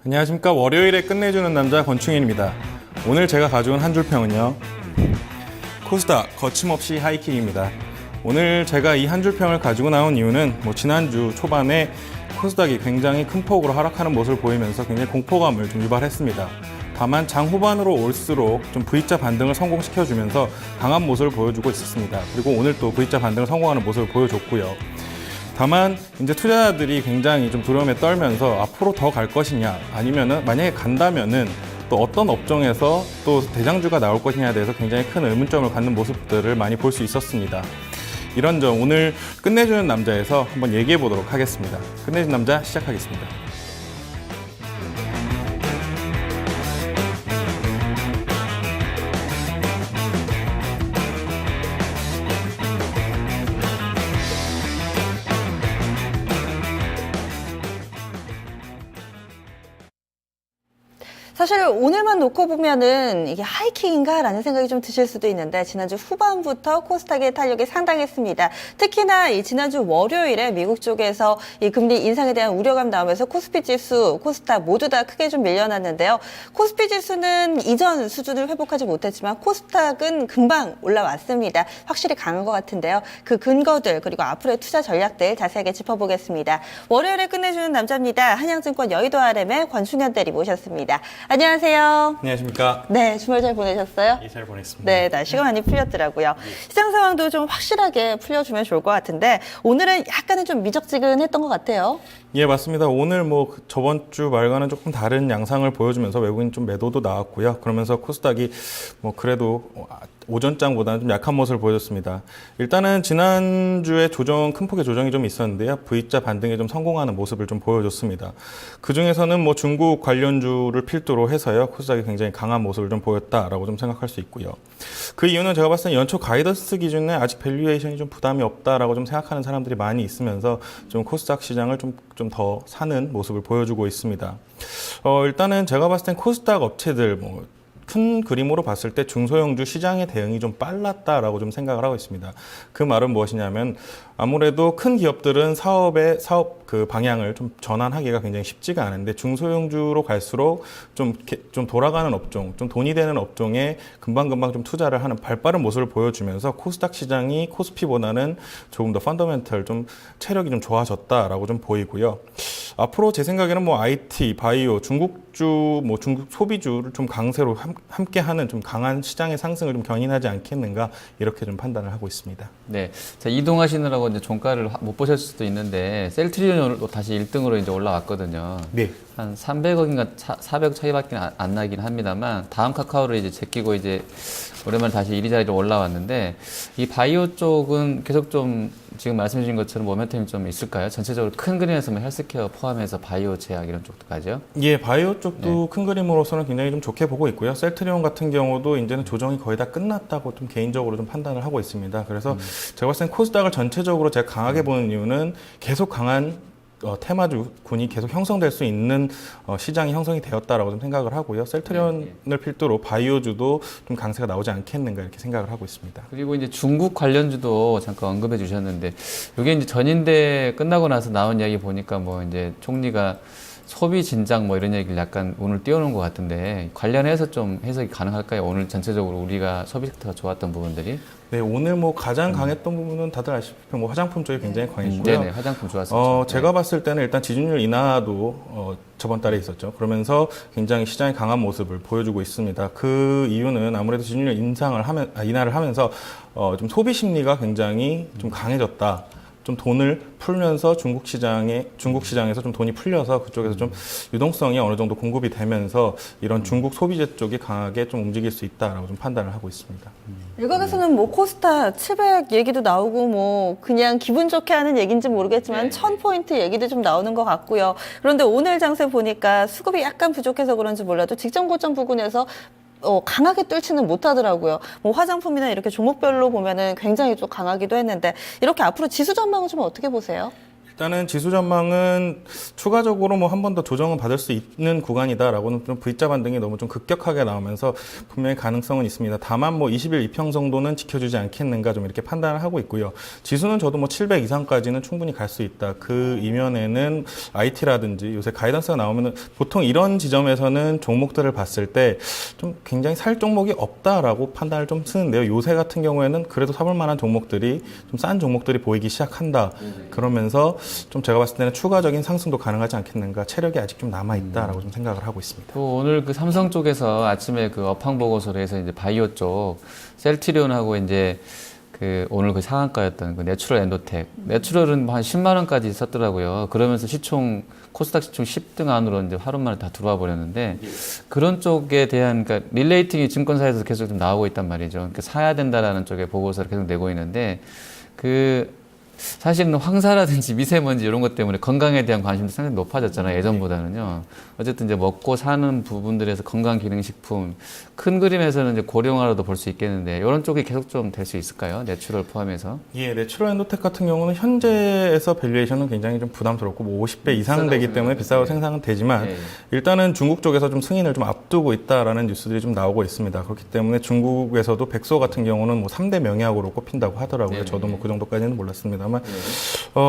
안녕하십니까. 월요일에 끝내주는 남자 권충현입니다. 오늘 제가 가져온 한 줄평은요, 코스닥 거침없이 하이킥입니다. 오늘 제가 이 한 줄평을 가지고 나온 이유는 지난주 초반에 코스닥이 굉장히 큰 폭으로 하락하는 모습을 보이면서 굉장히 공포감을 좀 유발했습니다. 다만 장 후반으로 올수록 좀 V자 반등을 성공시켜주면서 강한 모습을 보여주고 있었습니다. 그리고 오늘 또 V자 반등을 성공하는 모습을 보여줬고요. 다만 이제 투자자들이 굉장히 좀 두려움에 떨면서 앞으로 더 갈 것이냐, 아니면은 만약에 간다면은 또 어떤 업종에서 또 대장주가 나올 것이냐에 대해서 굉장히 큰 의문점을 갖는 모습들을 많이 볼 수 있었습니다. 이런 점 오늘 끝내주는 남자에서 한번 얘기해 보도록 하겠습니다. 끝내주는 남자 시작하겠습니다. 사실 오늘만 놓고 보면은 이게 하이킥인가 라는 생각이 좀 드실 수도 있는데, 지난주 후반부터 코스닥의 탄력이 상당했습니다. 특히나 이 지난주 월요일에 미국 쪽에서 이 금리 인상에 대한 우려감 나오면서 코스피 지수, 코스닥 모두 다 크게 좀 밀려났는데요. 코스피 지수는 이전 수준을 회복하지 못했지만 코스닥은 금방 올라왔습니다. 확실히 강한 것 같은데요. 그 근거들 그리고 앞으로의 투자 전략들 자세하게 짚어보겠습니다. 월요일에 끝내주는 남자입니다. 한양증권 여의도 RM의 권충현 대리 모셨습니다. 안녕하세요. 안녕하십니까. 네, 주말 잘 보내셨어요? 예, 잘 보냈습니다. 네, 날씨가 많이 풀렸더라고요. 시장 상황도 좀 확실하게 풀려주면 좋을 것 같은데, 오늘은 약간은 좀 미적지근했던 것 같아요. 예, 맞습니다. 오늘 저번 주 말과는 조금 다른 양상을 보여주면서 외국인 좀 매도도 나왔고요. 그러면서 코스닥이 그래도 오전장보다는 좀 약한 모습을 보여줬습니다. 일단은 지난주에 큰 폭의 조정이 좀 있었는데요. V자 반등에 좀 성공하는 모습을 좀 보여줬습니다. 그 중에서는 중국 관련주를 필두로 해서요, 코스닥이 굉장히 강한 모습을 좀 보였다라고 좀 생각할 수 있고요. 그 이유는 제가 봤을 때 연초 가이던스 기준에 아직 밸류에이션이 좀 부담이 없다라고 좀 생각하는 사람들이 많이 있으면서 좀 코스닥 시장을 좀 더 사는 모습을 보여주고 있습니다. 일단은 제가 봤을 땐 코스닥 업체들 큰 그림으로 봤을 때 중소형주 시장의 대응이 좀 빨랐다라고 좀 생각을 하고 있습니다. 그 말은 무엇이냐면, 아무래도 큰 기업들은 사업 그 방향을 좀 전환하기가 굉장히 쉽지가 않은데, 중소형주로 갈수록 좀 돌아가는 업종, 좀 돈이 되는 업종에 금방금방 좀 투자를 하는 발빠른 모습을 보여주면서 코스닥 시장이 코스피보다는 조금 더 펀더멘털 좀 체력이 좀 좋아졌다라고 좀 보이고요. 앞으로 제 생각에는 IT, 바이오, 중국주, 중국 소비주를 좀 강세로 함께하는 좀 강한 시장의 상승을 좀 견인하지 않겠는가, 이렇게 좀 판단을 하고 있습니다. 네, 자, 이동하시느라고 이제 종가를 못 보셨을 수도 있는데, 셀트리온이 다시 1등으로 이제 올라왔거든요. 네. 한 300억인가 400억 차이밖에 안 나긴 합니다만, 다음 카카오를 이제 제끼고 이제 오랜만에 다시 이리저리로 올라왔는데, 이 바이오 쪽은 계속 좀 지금 말씀 주신 것처럼 모멘텀이 좀 있을까요? 전체적으로 큰 그림에서 헬스케어 포함해서 바이오 제약 이런 쪽도까지요? 예, 바이오 쪽도 큰 그림으로서는 굉장히 좀 좋게 보고 있고요. 셀트리온 같은 경우도 이제는 조정이 거의 다 끝났다고 좀 개인적으로 좀 판단을 하고 있습니다. 그래서 제가 봤을 땐 코스닥을 전체적으로 제가 강하게 보는 이유는 계속 강한 테마주군이 계속 형성될 수 있는 시장이 형성이 되었다라고 좀 생각을 하고요. 셀트리온을 필두로 바이오주도 좀 강세가 나오지 않겠는가, 이렇게 생각을 하고 있습니다. 그리고 이제 중국 관련주도 잠깐 언급해 주셨는데, 이게 이제 전인대 끝나고 나서 나온 이야기 보니까 이제 총리가 소비 진작 이런 얘기를 약간 오늘 띄워놓은 것 같은데, 관련해서 좀 해석이 가능할까요? 오늘 전체적으로 우리가 소비 섹터가 좋았던 부분들이? 네, 오늘 가장 강했던 부분은 다들 아시다시피 화장품 쪽이 굉장히 강했고요. 네네, 화장품 좋았었죠. 제가 봤을 때는 일단 지준율 인하도 저번 달에 있었죠. 그러면서 굉장히 시장이 강한 모습을 보여주고 있습니다. 그 이유는 아무래도 지준율 인하를 하면서 좀 소비 심리가 굉장히 좀 강해졌다. 좀 돈을 풀면서 중국 시장에서 좀 돈이 풀려서 그쪽에서 좀 유동성이 어느 정도 공급이 되면서 이런 중국 소비재 쪽이 강하게 좀 움직일 수 있다라고 좀 판단을 하고 있습니다. 일각에서는 코스닥 700 얘기도 나오고 그냥 기분 좋게 하는 얘기인지 모르겠지만 1000포인트 얘기도 좀 나오는 것 같고요. 그런데 오늘 장세 보니까 수급이 약간 부족해서 그런지 몰라도 직전 고점 부근에서 강하게 뚫지는 못하더라고요. 화장품이나 이렇게 종목별로 보면은 굉장히 좀 강하기도 했는데, 이렇게 앞으로 지수 전망은 좀 어떻게 보세요? 일단은 지수 전망은 추가적으로 뭐 한 번 더 조정은 받을 수 있는 구간이다라고는 좀 V자 반등이 너무 좀 급격하게 나오면서 분명히 가능성은 있습니다. 다만 뭐 20일 이평 정도는 지켜주지 않겠는가 좀 이렇게 판단을 하고 있고요. 지수는 저도 뭐 700 이상까지는 충분히 갈 수 있다. 그 이면에는 IT라든지 요새 가이던스가 나오면은 보통 이런 지점에서는 종목들을 봤을 때 좀 굉장히 살 종목이 없다라고 판단을 좀 쓰는데요. 요새 같은 경우에는 그래도 사볼 만한 종목들이 좀 싼 종목들이 보이기 시작한다. 그러면서 좀 제가 봤을 때는 추가적인 상승도 가능하지 않겠는가. 체력이 아직 좀 남아있다라고 좀 생각을 하고 있습니다. 또 오늘 그 삼성 쪽에서 아침에 그 업황 보고서로 해서 이제 바이오 쪽 셀트리온하고 이제 그 오늘 그 상한가였던 그 내추럴 엔도텍. 내추럴은 한 10만 원까지 있었더라고요. 그러면서 시총 코스닥 시총 10등 안으로 이제 하루 만에 다 들어와 버렸는데 그런 쪽에 대한 그러니까 릴레이팅이 증권사에서 계속 좀 나오고 있단 말이죠. 그러니까 사야 된다라는 쪽에 보고서를 계속 내고 있는데 그 사실은 황사라든지 미세먼지 이런 것 때문에 건강에 대한 관심도 상당히 높아졌잖아요. 예전보다는요. 어쨌든 이제 먹고 사는 부분들에서 건강기능식품 큰 그림에서는 이제 고령화로도 볼 수 있겠는데 이런 쪽이 계속 좀 될 수 있을까요? 내추럴 포함해서? 예, 내추럴 엔도텍 같은 경우는 현재에서 밸류에이션은 굉장히 좀 부담스럽고 뭐 50배 이상 되기 때문에 비싸고 네. 생산은 되지만 네. 일단은 중국 쪽에서 좀 승인을 좀 앞두고 있다라는 뉴스들이 좀 나오고 있습니다. 그렇기 때문에 중국에서도 백소 같은 경우는 뭐 3대 명약으로 꼽힌다고 하더라고요. 네. 저도 뭐 그 정도까지는 몰랐습니다만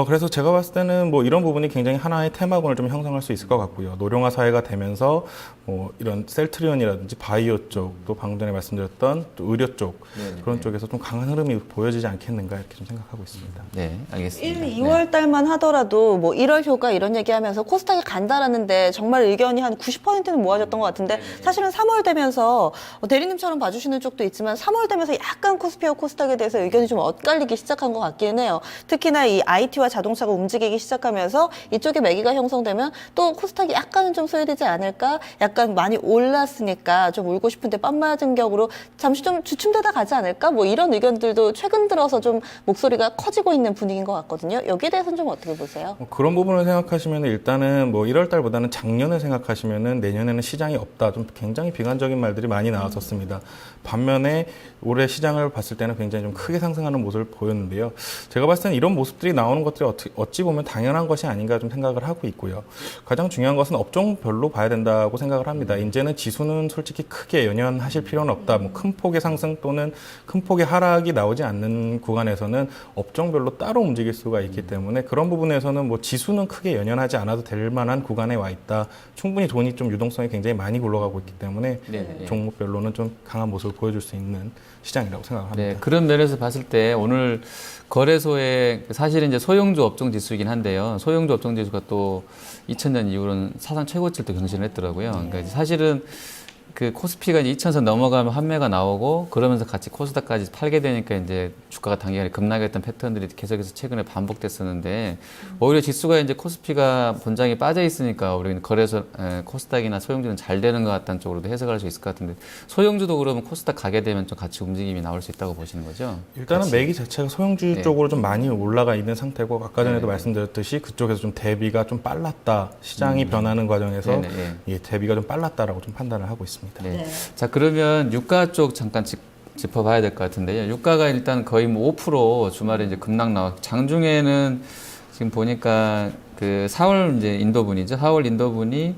그래서 제가 봤을 때는 뭐 이런 부분이 굉장히 하나의 테마군을 좀 형성할 수 있을 것 같고요. 노령화 사회가 되면서 뭐 이런 셀트리온이라든지 바이오 쪽, 또 방금 전에 말씀드렸던 또 의료 쪽 그런 쪽에서 좀 강한 흐름이 보여지지 않겠는가 이렇게 좀 생각하고 있습니다. 네, 알겠습니다. 1, 2월 달만 하더라도 뭐 1월 효과 이런 얘기하면서 코스닥이 간다라는데 정말 의견이 한 90%는 모아졌던 것 같은데 사실은 3월 되면서 대리님처럼 봐주시는 쪽도 있지만 3월 되면서 약간 코스피와 코스닥에 대해서 의견이 좀 엇갈리기 시작한 것 같기는 해요. 특히나 이 IT와 자동차가 움직이기 시작하면서 이쪽에 매기가 형성되면 또 코스닥이 약간은 좀 소외되지 않을까? 약간 많이 올랐으니까 좀 울고 싶은데 빰 맞은 격으로 잠시 좀 주춤되다 가지 않을까? 뭐 이런 의견들도 최근 들어서 좀 목소리가 커지고 있는 분위기인 것 같거든요. 여기에 대해서는 좀 어떻게 보세요? 그런 부분을 생각하시면 일단은 뭐 1월 달보다는 작년을 생각하시면은 내년에는 시장이 없다. 좀 굉장히 비관적인 말들이 많이 나왔었습니다. 반면에 올해 시장을 봤을 때는 굉장히 좀 크게 상승하는 모습을 보였는데요. 제가 봤을 때는 이런 모습들이 나오는 것들이 어찌 보면 당연한 것이 아닌가 좀 생각을 하고 있고요. 가장 중요한 것은 업종별로 봐야 된다고 생각을 합니다. 이제는 지수는 솔직히 크게 연연하실 필요는 없다. 뭐 큰 폭의 상승 또는 큰 폭의 하락이 나오지 않는 구간에서는 업종별로 따로 움직일 수가 있기 때문에 그런 부분에서는 뭐 지수는 크게 연연하지 않아도 될 만한 구간에 와 있다. 충분히 돈이 좀 유동성이 굉장히 많이 굴러가고 있기 때문에 네. 종목별로는 좀 강한 모습을 보여줄 수 있는 시장이라고 생각합니다. 네, 그런 면에서 봤을 때 오늘 거래소의 사실은 이제 소형주 업종 지수이긴 한데요. 소형주 업종 지수가 또 2000년 이후로는 사상 최고치를 또 경신을 했더라고요. 그러니까 사실은 그 코스피가 이제 2000선 넘어가면 환매가 나오고 그러면서 같이 코스닥까지 팔게 되니까 이제 주가가 단기간에 급락했던 패턴들이 계속해서 최근에 반복됐었는데 오히려 지수가 이제 코스피가 본장이 빠져 있으니까 우리 거래소 코스닥이나 소형주는 잘 되는 것 같다는 쪽으로도 해석할 수 있을 것 같은데 소형주도 그러면 코스닥 가게 되면 좀 같이 움직임이 나올 수 있다고 보시는 거죠? 일단은 같이. 매기 자체가 소형주 네. 쪽으로 좀 많이 올라가 있는 상태고 아까 전에도 네. 말씀드렸듯이 그쪽에서 좀 대비가 좀 빨랐다. 시장이 변하는 과정에서 네, 네. 예, 대비가 좀 빨랐다라고 좀 판단을 하고 있습니다. 네. 자, 그러면 유가 쪽 잠깐 짚어봐야 될 것 같은데요. 유가가 일단 거의 뭐 5% 주말에 이제 급락 나왔고 장중에는 지금 보니까 그 4월 이제 인도분이죠. 4월 인도분이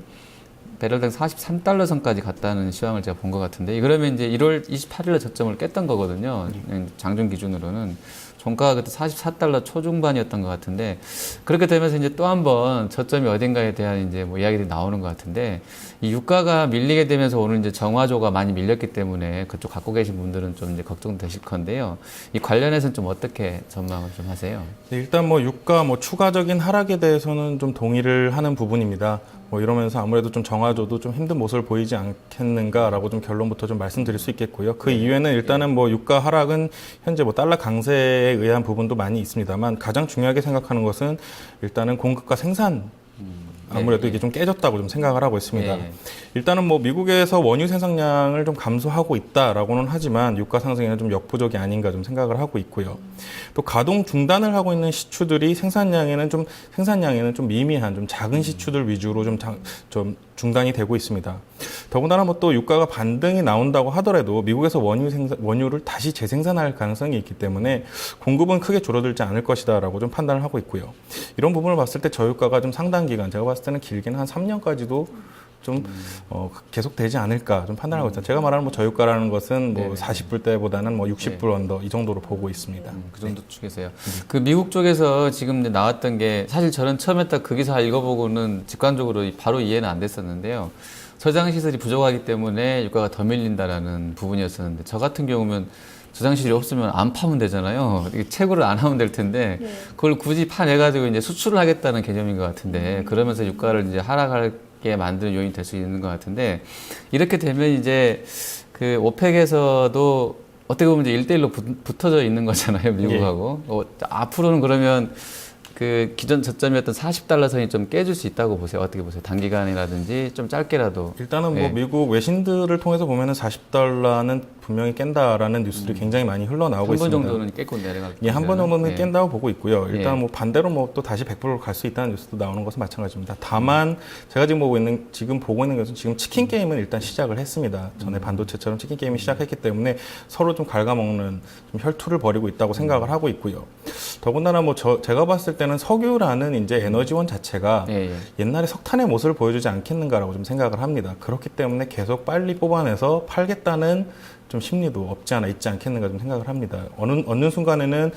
배럴당 43달러 선까지 갔다는 시황을 제가 본 것 같은데 그러면 이제 1월 28일에 저점을 깼던 거거든요. 장중 기준으로는. 종가가 그때 44달러 초중반이었던 것 같은데 그렇게 되면서 이제 또 한 번 저점이 어딘가에 대한 이제 뭐 이야기들이 나오는 것 같은데 이 유가가 밀리게 되면서 오늘 이제 정화조가 많이 밀렸기 때문에 그쪽 갖고 계신 분들은 좀 이제 걱정되실 건데요. 이 관련해서는 좀 어떻게 전망을 좀 하세요? 네, 일단 뭐 유가 뭐 추가적인 하락에 대해서는 좀 동의를 하는 부분입니다. 뭐 이러면서 아무래도 좀 정화조도 좀 힘든 모습을 보이지 않겠는가라고 좀 결론부터 좀 말씀드릴 수 있겠고요. 그 이유에는 일단은 뭐 유가 하락은 현재 뭐 달러 강세에 의한 부분도 많이 있습니다만 가장 중요하게 생각하는 것은 일단은 공급과 생산 아무래도 이게 좀 깨졌다고 좀 생각을 하고 있습니다. 일단은 뭐 미국에서 원유 생산량을 좀 감소하고 있다라고는 하지만 유가 상승에는 좀 역부족이 아닌가 좀 생각을 하고 있고요. 또 가동 중단을 하고 있는 시추들이 생산량에는 좀 미미한 좀 작은 시추들 위주로 좀 중단이 되고 있습니다. 더군다나 뭐 또 유가가 반등이 나온다고 하더라도 미국에서 원유를 다시 재생산할 가능성이 있기 때문에 공급은 크게 줄어들지 않을 것이다라고 좀 판단을 하고 있고요. 이런 부분을 봤을 때 저유가가 좀 상당 기간, 제가 봤을 때는 길게는 한 3년까지도 좀 계속 되지 않을까 좀 판단하고 있습니다. 제가 말하는 뭐 저유가라는 것은 뭐 40불대보다는 뭐 60불 언더 이 정도로 보고 있습니다. 그 정도 축에서요. 그 미국 쪽에서 지금 이제 나왔던 게 사실 저는 처음에 딱 그 기사 읽어보고는 직관적으로 바로 이해는 안 됐었는데요. 저장 시설이 부족하기 때문에 유가가 더 밀린다라는 부분이었었는데 저 같은 경우면 저장 시설이 없으면 안 파면 되잖아요. 채굴을 안 하면 될 텐데 그걸 굳이 파내가지고 이제 수출을 하겠다는 개념인 것 같은데 그러면서 유가를 이제 하락하게 만드는 요인이 될 수 있는 것 같은데 이렇게 되면 이제 그 오펙에서도 어떻게 보면 이제 1대1로 붙어져 있는 거잖아요. 미국하고. 앞으로는 그러면 그 기존 저점이었던 $40 선이 좀 깨질 수 있다고 보세요. 어떻게 보세요? 단기간이라든지 좀 짧게라도. 일단은 뭐 미국 외신들을 통해서 보면은 $40는 분명히 깬다라는 뉴스들이 굉장히 많이 흘러나오고 있습니다. 한 번 정도는 깼고 내려가고. 예, 한 번 정도는 예. 깬다고 보고 있고요. 일단 예. 뭐 반대로 뭐 또 다시 100%로 갈 수 있다는 뉴스도 나오는 것은 마찬가지입니다. 다만 제가 지금 보고 있는 것은 지금 치킨 게임은 일단 시작을 했습니다. 전에 반도체처럼 치킨 게임이 시작했기 때문에 서로 좀 갉아먹는 좀 혈투를 벌이고 있다고 생각을 하고 있고요. 더군다나 뭐 제가 봤을 때는 석유라는 이제 에너지원 자체가 예, 예. 옛날에 석탄의 모습을 보여주지 않겠는가라고 좀 생각을 합니다. 그렇기 때문에 계속 빨리 뽑아내서 팔겠다는 좀 심리도 없지 않아 있지 않겠는가 좀 생각을 합니다. 어느 순간에는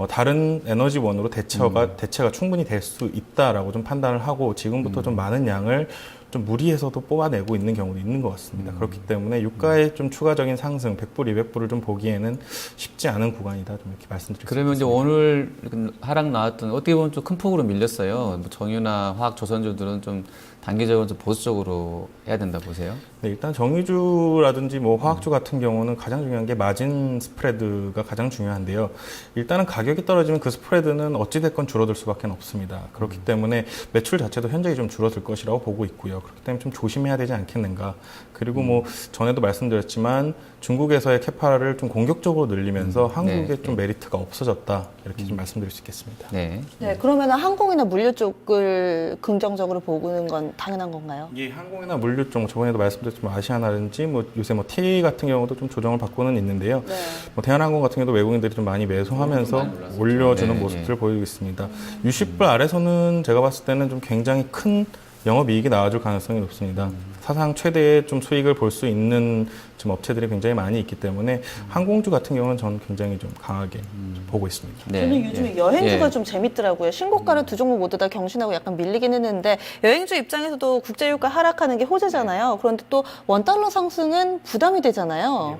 다른 에너지원으로 대체가 충분히 될 수 있다라고 좀 판단을 하고 지금부터 좀 많은 양을 좀 무리해서도 뽑아내고 있는 경우도 있는 것 같습니다. 그렇기 때문에 유가의 좀 추가적인 상승, 100불, 200불을 좀 보기에는 쉽지 않은 구간이다. 좀 이렇게 말씀드릴 수 그러면 이제 있습니다. 오늘 하락 나왔던 어떻게 보면 좀 큰 폭으로 밀렸어요. 뭐 정유나 화학 조선주들은 좀 단기적으로 좀 보수적으로 해야 된다 보세요. 네, 일단 정유주라든지 뭐 화학주 같은 경우는 가장 중요한 게 마진 스프레드가 가장 중요한데요. 일단은 가격이 떨어지면 그 스프레드는 어찌됐건 줄어들 수밖에 없습니다. 그렇기 때문에 매출 자체도 현저히 좀 줄어들 것이라고 보고 있고요. 그렇기 때문에 좀 조심해야 되지 않겠는가. 그리고 뭐 전에도 말씀드렸지만 중국에서의 캐파를 좀 공격적으로 늘리면서 한국에 네. 좀 메리트가 없어졌다. 이렇게 좀 말씀드릴 수 있겠습니다. 네. 네, 그러면 항공이나 물류 쪽을 긍정적으로 보는 건 당연한 건가요? 이 항공이나 물류 쪽 저번에도 말씀드렸지만 아시아나라든지 뭐 요새 뭐 T 같은 경우도 좀 조정을 받고는 있는데요. 네. 뭐 대한항공 같은 경우도 외국인들이 좀 많이 매수하면서 많이 올랐었죠. 올려주는 네, 모습들을 보이고 있습니다. 60불 아래서는 제가 봤을 때는 좀 굉장히 큰 영업이익이 나와줄 가능성이 높습니다. 사상 최대의 좀 수익을 볼 수 있는 지금 업체들이 굉장히 많이 있기 때문에 항공주 같은 경우는 저는 굉장히 좀 강하게 좀 보고 있습니다. 네. 저는 요즘에 예. 여행주가 예. 좀 재밌더라고요. 신고가를 두 종목 모두 다 경신하고 약간 밀리긴 했는데 여행주 입장에서도 국제유가 하락하는 게 호재잖아요. 그런데 또 $1 상승은 부담이 되잖아요.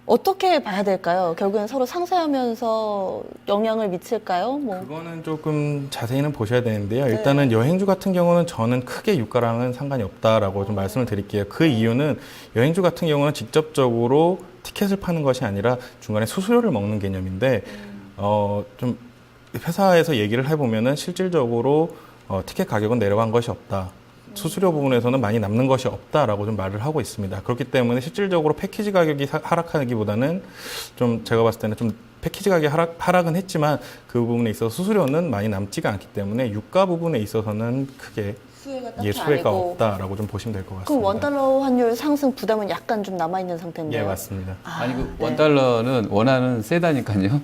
어떻게 봐야 될까요? 결국엔 서로 상쇄하면서 영향을 미칠까요? 뭐. 그거는 조금 자세히는 보셔야 되는데요. 일단은 여행주 같은 경우는 저는 크게 유가랑은 상관이 없다라고 좀 말씀을 드릴게요. 그 이유는 여행주 같은 경우는 직접적으로 티켓을 파는 것이 아니라 중간에 수수료를 먹는 개념인데 좀 회사에서 얘기를 해보면은 실질적으로 티켓 가격은 내려간 것이 없다. 수수료 부분에서는 많이 남는 것이 없다라고 좀 말을 하고 있습니다. 그렇기 때문에 실질적으로 패키지 가격이 하락하기보다는 좀 제가 봤을 때는 좀 패키지 가격이 하락은 했지만 그 부분에 있어서 수수료는 많이 남지가 않기 때문에 유가 부분에 있어서는 크게 수혜가 딱히 수혜가 아니고. 없다라고 좀 보시면 될 것 그럼 같습니다. $1 환율 상승 부담은 약간 좀 남아있는 상태인데요? 예, 맞습니다. 아니 그 네. $1는 원화는 세다니까요.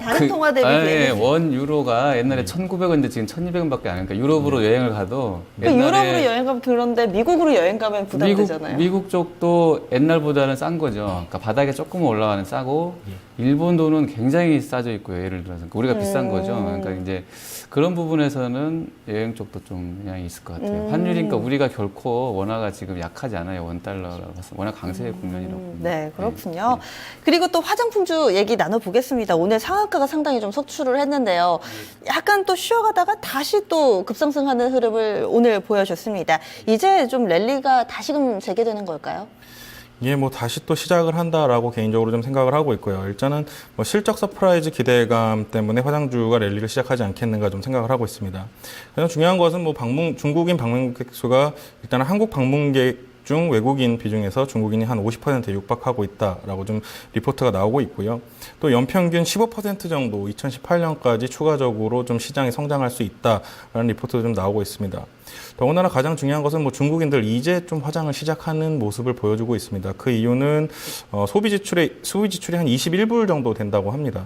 다른 통화 대비 예, 비해서. 원 유로가 옛날에 1,900원인데 지금 1,200원밖에 안 하니까 유럽으로 여행을 가도 그러니까 유럽으로 여행 가면 그런데 미국으로 여행 가면 부담되잖아요. 미국 쪽도 옛날보다는 싼 거죠. 그러니까 바닥에 조금 올라가는 싸고 일본 돈은 굉장히 싸져 있고요. 예를 들어서 그러니까 우리가 비싼 거죠. 그러니까 이제 그런 부분에서는 여행 쪽도 좀 영향이 있을 것 같아요. 환율이니까 우리가 결코 원화가 지금 약하지 않아요. $1라고 봤을 때 워낙 강세의 국면이라고. 네, 그렇군요. 그리고 또 화장품주 얘기 나눠보겠습니다. 오늘 상한가가 상당히 좀 속출을 했는데요. 약간 또 쉬어가다가 다시 또 급상승하는 흐름을 오늘 보여줬습니다. 이제 좀 랠리가 다시금 재개되는 걸까요? 예, 뭐 다시 또 시작을 한다라고 개인적으로 좀 생각을 하고 있고요. 일단은 뭐 실적 서프라이즈 기대감 때문에 화장주가 랠리를 시작하지 않겠는가 좀 생각을 하고 있습니다. 가장 중요한 것은 뭐 중국인 방문객 수가 일단은 한국 방문객 중 외국인 비중에서 중국인이 한 50%에 육박하고 있다라고 좀 리포트가 나오고 있고요. 또 연평균 15% 정도 2018년까지 추가적으로 좀 시장이 성장할 수 있다라는 리포트도 좀 나오고 있습니다. 더군다나 가장 중요한 것은 뭐 중국인들 이제 좀 화장을 시작하는 모습을 보여주고 있습니다. 그 이유는 소비 지출이 한 21불 정도 된다고 합니다.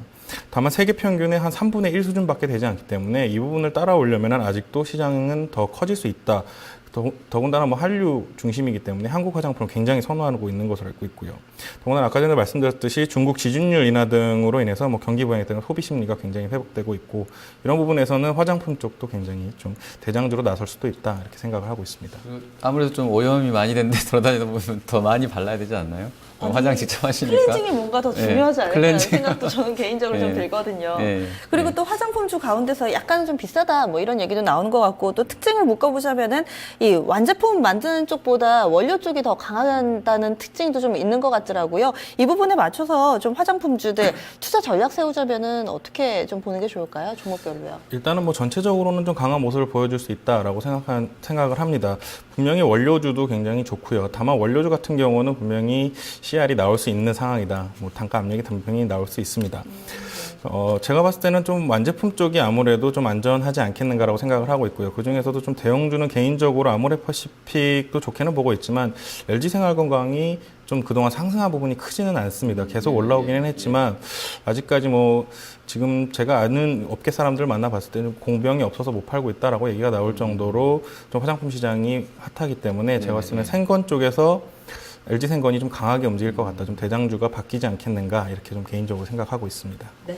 다만 세계 평균의 한 3분의 1 수준밖에 되지 않기 때문에 이 부분을 따라오려면 아직도 시장은 더 커질 수 있다. 더군다나 뭐 한류 중심이기 때문에 한국 화장품을 굉장히 선호하고 있는 것으로 알고 있고요. 더군다나 아까 전에 말씀드렸듯이 중국 지준율 인하 등으로 인해서 뭐 경기 부양에 따른 소비 심리가 굉장히 회복되고 있고 이런 부분에서는 화장품 쪽도 굉장히 좀 대장주로 나설 수도 있다 이렇게 생각을 하고 있습니다. 아무래도 좀 오염이 많이 되는데 돌아다니다 보면 더 많이 발라야 되지 않나요? 화장 직접 하시니까. 클렌징이 뭔가 더 중요하지 않을까라는 클렌징. 생각도 저는 개인적으로 좀 네. 들거든요. 네. 그리고 네. 또 화장품주 가운데서 약간 좀 비싸다 뭐 이런 얘기도 나오는 것 같고 또 특징을 묶어보자면은 이 완제품 만드는 쪽보다 원료 쪽이 더 강하다는 특징도 좀 있는 것 같더라고요. 이 부분에 맞춰서 좀 화장품주들 투자 전략 세우자면은 어떻게 좀 보는 게 좋을까요? 종목별로요. 일단은 뭐 전체적으로는 좀 강한 모습을 보여줄 수 있다라고 생각을 합니다. 분명히 원료주도 굉장히 좋고요. 다만 원료주 같은 경우는 분명히 CR이 나올 수 있는 상황이다. 뭐 단가 압력이 분명히 나올 수 있습니다. 제가 봤을 때는 좀 완제품 쪽이 아무래도 좀 안전하지 않겠는가라고 생각을 하고 있고요. 그 중에서도 좀 대형주는 개인적으로 아모레퍼시픽도 좋게는 보고 있지만 LG생활건강이 좀 그동안 상승한 부분이 크지는 않습니다. 계속 올라오기는 했지만 아직까지 뭐 지금 제가 아는 업계 사람들 만나봤을 때는 공병이 없어서 못 팔고 있다라고 얘기가 나올 정도로 좀 화장품 시장이 핫하기 때문에 제가 봤을 때는 생건 쪽에서 LG생건이 좀 강하게 움직일 것 같다. 좀 대장주가 바뀌지 않겠는가 이렇게 좀 개인적으로 생각하고 있습니다. 네.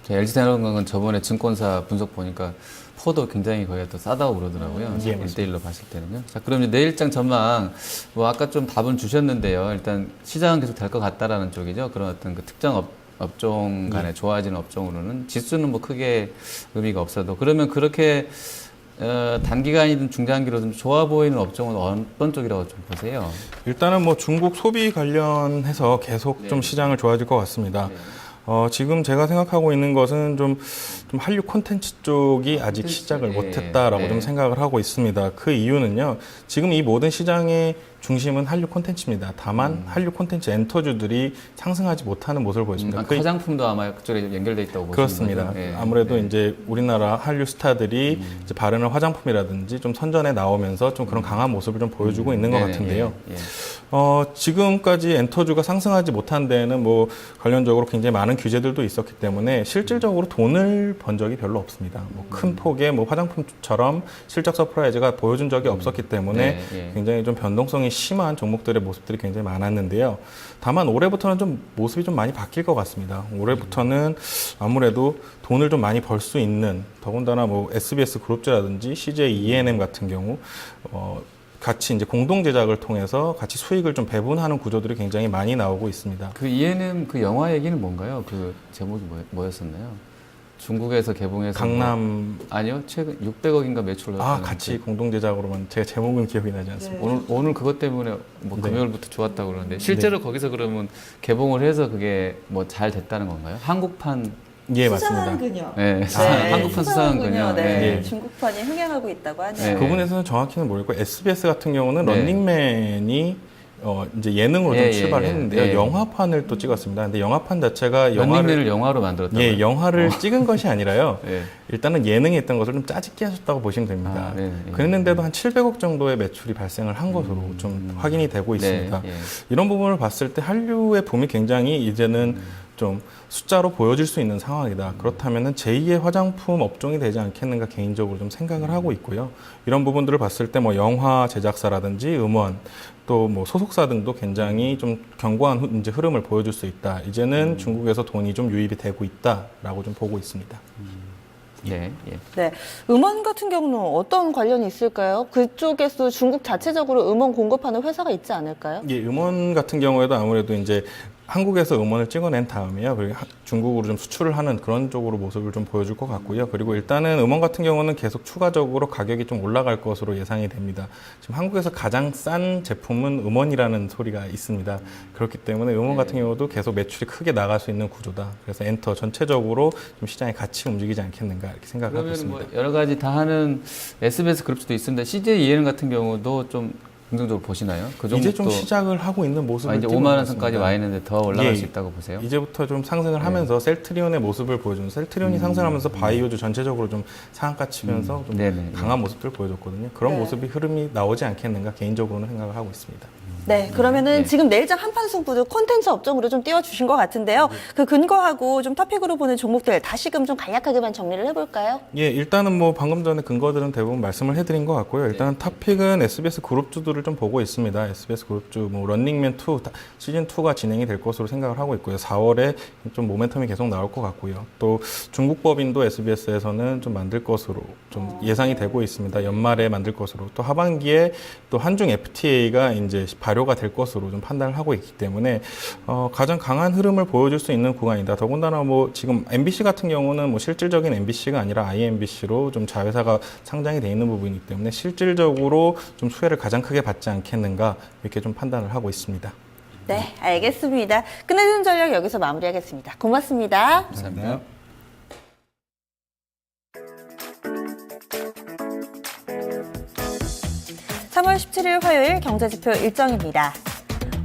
LG생활건강은 저번에 증권사 분석 보니까 포도 굉장히 거기가 또 싸다고 그러더라고요. 예, 1대1로 봤을 때는요. 자, 그럼 이제 내일장 전망, 뭐 아까 좀 답은 주셨는데요. 일단 시장은 계속 될 것 같다라는 쪽이죠. 그런 어떤 그 특정 업종 간에 좋아지는 업종으로는 지수는 뭐 크게 의미가 없어도 그러면 그렇게 단기간이든 중장기로든 좋아 보이는 업종은 어떤 쪽이라고 좀 보세요? 일단은 뭐 중국 소비 관련해서 계속 좀 시장을 좋아질 것 같습니다. 지금 제가 생각하고 있는 것은 좀 한류 콘텐츠 쪽이 아직 시작을 못했다라고 좀 생각을 하고 있습니다. 그 이유는요, 지금 이 모든 시장의 중심은 한류 콘텐츠입니다. 다만 한류 콘텐츠 엔터주들이 상승하지 못하는 모습을 보였습니다. 화장품도 아마 그쪽에 연결돼 있다고 보시는 그렇습니다. 거죠? 예. 아무래도 이제 우리나라 한류 스타들이 이제 바르는 화장품이라든지 좀 선전에 나오면서 좀 그런 강한 모습을 좀 보여주고 있는 것 같은데요. 지금까지 엔터주가 상승하지 못한 데에는 뭐 관련적으로 굉장히 많은 규제들도 있었기 때문에 실질적으로 돈을 번 적이 별로 없습니다. 뭐 큰 폭의 뭐 화장품처럼 실적 서프라이즈가 보여준 적이 없었기 때문에 굉장히 좀 변동성이 심한 종목들의 모습들이 굉장히 많았는데요. 다만 올해부터는 좀 모습이 좀 많이 바뀔 것 같습니다. 올해부터는 아무래도 돈을 좀 많이 벌 수 있는, 더군다나 뭐 SBS 그룹주라든지 CJ ENM 같은 경우 같이 이제 공동 제작을 통해서 같이 수익을 좀 배분하는 구조들이 굉장히 많이 나오고 있습니다. 그 ENM 그 영화 얘기는 뭔가요? 그 제목이 뭐였었나요? 중국에서 개봉해서 강남 아니요, 최근 600억인가 매출을 같이 공동 제작으로만 제가 제목은 기억이 나지 않습니다. 오늘 그것 때문에 뭐 금요일부터 좋았다고 그러는데 실제로 거기서 그러면 개봉을 해서 그게 뭐 잘 됐다는 건가요? 한국판 예, 맞습니다. 수상한 그녀. 네, 한국판 수상한 그녀. 네. 네. 중국판이 흥행하고 있다고 하네요. 네. 그 부분에서는 정확히는 모르겠고 SBS 같은 경우는 네. 런닝맨이 이제 예능으로 좀 출발했는데요. 영화판을 또 찍었습니다. 근데 영화판 자체가 런닝맨을 영화로 만들었다고요? 영화를 찍은 것이 아니라요. 네. 일단은 예능에 있던 것을 좀 짜집게 하셨다고 보시면 됩니다. 그랬는데도 한 700억 정도의 매출이 발생을 한 것으로 좀 확인이 되고 있습니다. 이런 부분을 봤을 때 한류의 붐이 굉장히 이제는 좀 숫자로 보여질 수 있는 상황이다. 그렇다면은 제2의 화장품 업종이 되지 않겠는가 개인적으로 좀 생각을 하고 있고요. 이런 부분들을 봤을 때 뭐 영화 제작사라든지 음원 또 뭐 소속사 등도 굉장히 좀 견고한 이제 흐름을 보여줄 수 있다. 이제는 중국에서 돈이 좀 유입이 되고 있다라고 좀 보고 있습니다. 네. 네. 음원 같은 경우는 어떤 관련이 있을까요? 그쪽에서 중국 자체적으로 음원 공급하는 회사가 있지 않을까요? 예, 음원 같은 경우에도 아무래도 이제 한국에서 음원을 찍어낸 다음에요. 그리고 중국으로 좀 수출을 하는 그런 쪽으로 모습을 좀 보여줄 것 같고요. 그리고 일단은 음원 같은 경우는 계속 추가적으로 가격이 좀 올라갈 것으로 예상이 됩니다. 지금 한국에서 가장 싼 제품은 음원이라는 소리가 있습니다. 그렇기 때문에 음원 같은 경우도 계속 매출이 크게 나갈 수 있는 구조다. 그래서 엔터 전체적으로 좀 시장이 같이 움직이지 않겠는가 이렇게 생각하고 그러면 있습니다. 뭐 여러 가지 다 하는 SBS 그룹도 있습니다. CJ EN 같은 경우도 좀 긍정적으로 보시나요? 그 이제 좀 종목도 시작을 하고 있는 모습을 이제 띄고 5만 원 있습니다. 선까지 와 있는데 더 올라갈 예, 수 있다고 보세요? 이제부터 좀 상승을 하면서 셀트리온의 모습을 보여주는 셀트리온이 상승하면서 바이오주 전체적으로 좀 상한가 치면서 좀 네네. 강한 모습들을 보여줬거든요. 그런 네. 모습이 흐름이 나오지 않겠는가 개인적으로는 생각을 하고 있습니다. 네, 그러면은 네. 지금 내일장 한판 승부도 콘텐츠 업종으로 좀 띄워주신 것 같은데요. 그 근거하고 좀 토픽으로 보는 종목들 다시금 좀 간략하게만 정리를 해볼까요? 예, 일단은 뭐 방금 전에 근거들은 대부분 말씀을 해드린 것 같고요. 일단은 탑픽은 SBS 그룹주들을 좀 보고 있습니다. SBS 그룹주, 뭐 런닝맨 2 시즌 2가 진행이 될 것으로 생각을 하고 있고요. 4월에 좀 모멘텀이 계속 나올 것 같고요. 또 중국 법인도 SBS에서는 좀 만들 것으로 좀 예상이 되고 있습니다. 연말에 만들 것으로 또 하반기에 또 한중 FTA가 이제 발효가 될 것으로 좀 판단을 하고 있기 때문에 가장 강한 흐름을 보여줄 수 있는 구간이다. 더군다나 뭐 지금 MBC 같은 경우는 뭐 실질적인 MBC가 아니라 IMBC로 좀 자회사가 상장이 돼 있는 부분이기 때문에 실질적으로 좀 수혜를 가장 크게 받지 않겠는가 이렇게 좀 판단을 하고 있습니다. 네, 알겠습니다. 끝내는 전략 여기서 마무리하겠습니다. 고맙습니다. 감사합니다. 3월 17일 화요일 경제지표 일정입니다.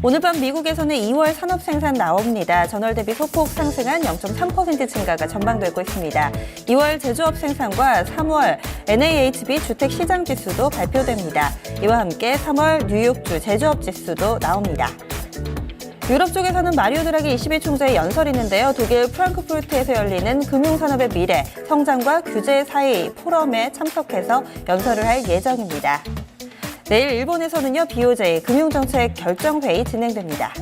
오늘 밤 미국에서는 2월 산업 생산 나옵니다. 전월 대비 소폭 상승한 0.3% 증가가 전망되고 있습니다. 2월 제조업 생산과 3월 NAHB 주택 시장 지수도 발표됩니다. 이와 함께 3월 뉴욕주 제조업 지수도 나옵니다. 유럽 쪽에서는 마리오 드라기 22 총재의 연설이 있는데요. 독일 프랑크푸르트에서 열리는 금융산업의 미래, 성장과 규제 사이 포럼에 참석해서 연설을 할 예정입니다. 내일 일본에서는요, BOJ 금융정책 결정회의 진행됩니다.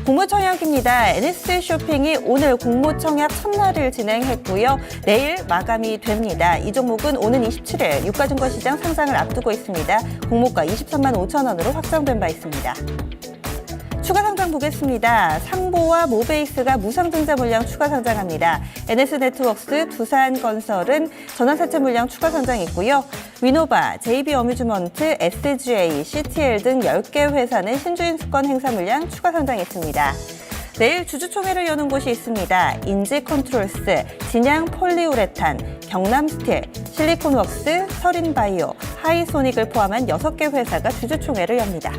공모청약입니다. NS 쇼핑이 오늘 공모청약 첫날을 진행했고요. 내일 마감이 됩니다. 이 종목은 오는 27일 유가증권시장 상장을 앞두고 있습니다. 공모가 23만 5천 원으로 확정된 바 있습니다. 추가 상장 보겠습니다. 상보와 모베이스가 무상증자 물량 추가 상장합니다. NS네트워크스, 두산건설은 전환사채 물량 추가 상장 있고요. 위노바, JB어뮤즈먼트, SGA, CTL 등 10개 회사는 신주인수권 행사 물량 추가 상장 있습니다. 내일 주주총회를 여는 곳이 있습니다. 인지컨트롤스, 진양폴리우레탄, 경남스틸, 실리콘웍스, 서린바이오, 하이소닉을 포함한 6개 회사가 주주총회를 엽니다.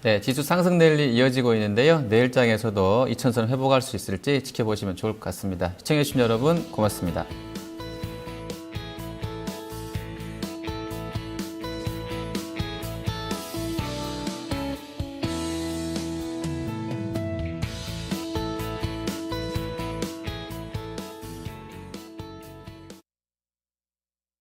네, 지수 상승 랠리 이어지고 있는데요. 내일장에서도 2000선 회복할 수 있을지 지켜보시면 좋을 것 같습니다. 시청해주신 여러분 고맙습니다.